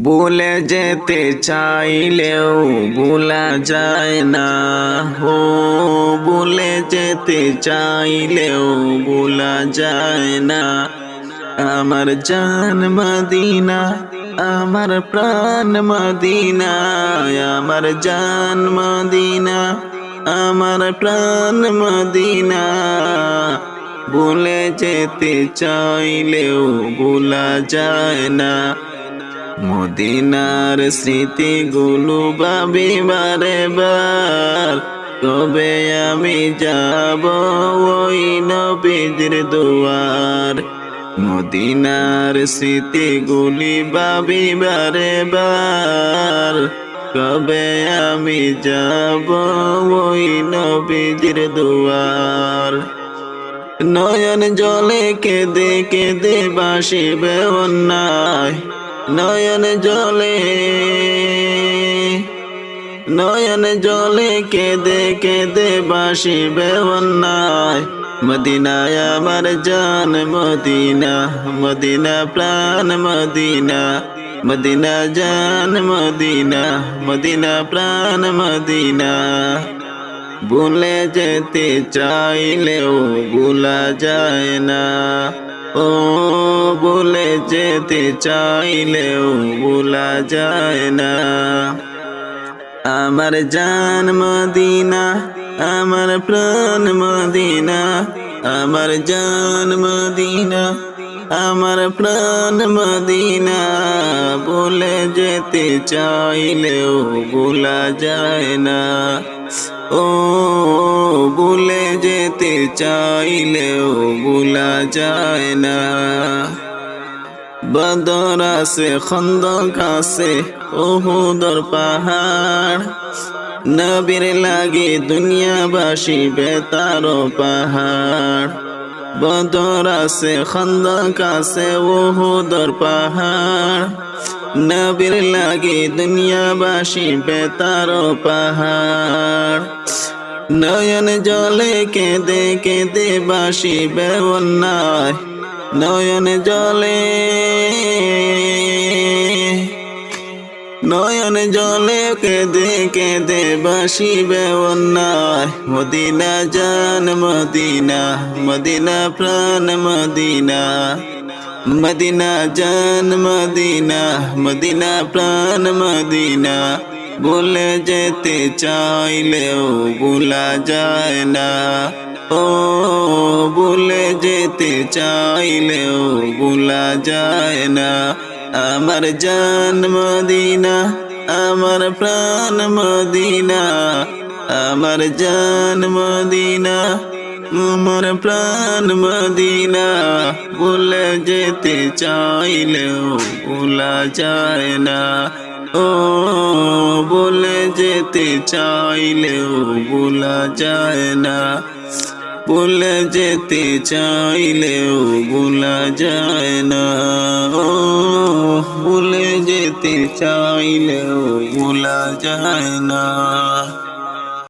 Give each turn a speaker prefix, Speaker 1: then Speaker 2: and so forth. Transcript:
Speaker 1: ভুলে যেতে চাইলেও ভোলা যায় না, ও ভুলে যেতে চাইলেও ভোলা যায় না। আমার জান মদিনা, আমার প্রাণ মদিনা, আমার জান মদিনা, আমার প্রাণ মদিনা। ভুলে যেতে চাইলেও ভোলা যায় না। মদিনার স্মৃতিগুলো ভাবি বারে বার, কবে আমি যাব ওই নবীজির দুয়ার। মদিনার স্মৃতিগুলি ভাবি বারে বার, কবে আমি যাব ওই নবীজির দুয়ার। নয়ন জলে কেঁদে কেঁদে বাসিবে অন্যায়, নয়ন জলে কেঁদে কেঁদে বাসিবে অন্যায়। মদিনায় আমার জান মদিনা, মদিনা প্রাণ মদিনা, মদিনা জান মদিনা, মদিনা প্রাণ মদিনা। ভুলে যেতে চাইলেও ভোলা যায় না, ও ভুলে যেতে চাইলেও ভোলা যায় না। আমার জান মদিনা, আমার প্রাণ মদিনা, আমার জান মদিনা, আমার প্রাণ মদিনা। ভুলে যেতে চাইলেও ভোলা যায় না, ও ভুলে যেতে চাইলেও ভোলা যায় না। বদর আছে, খন্দক আছে, উহুদের পাহাড়, নবীর লাগে দুনিয়াবাসী বেতার পাহাড়। বদর আছে, খন্দক আছে, উহুদের পাহাড়, নবীর লাগে দুনিয়াবাসী বেতার পাহাড়। নয়ন জলে কেঁদে কেঁদে বাসিবে অন্যায়, নয়ন জলে কেঁদে কেঁদে বাসিবে অন্যায়। মদিনা জান মদিনা, মদিনা প্রাণ মদিনা, মদিনা জান মদিনা, মদিনা প্রাণ মদিনা। ভুলে যেতে চাইলেও ভোলা যায় না, ও ভুলে যেতে চাইলেও ভোলা যায় না। আমার জান মদিনা, আমার প্রাণ মদিনা, আমার জান মদিনা, আমার প্রাণ মদিনা। ভুলে যেতে চাইলেও ভোলা যায় না, ও ভুলে যেতে চাইলেও ভোলা যায় না। ভুলে যেতে চাইলেও ভোলা যায় না, ও ভুলে যেতে চাইলেও ভোলা যায় না।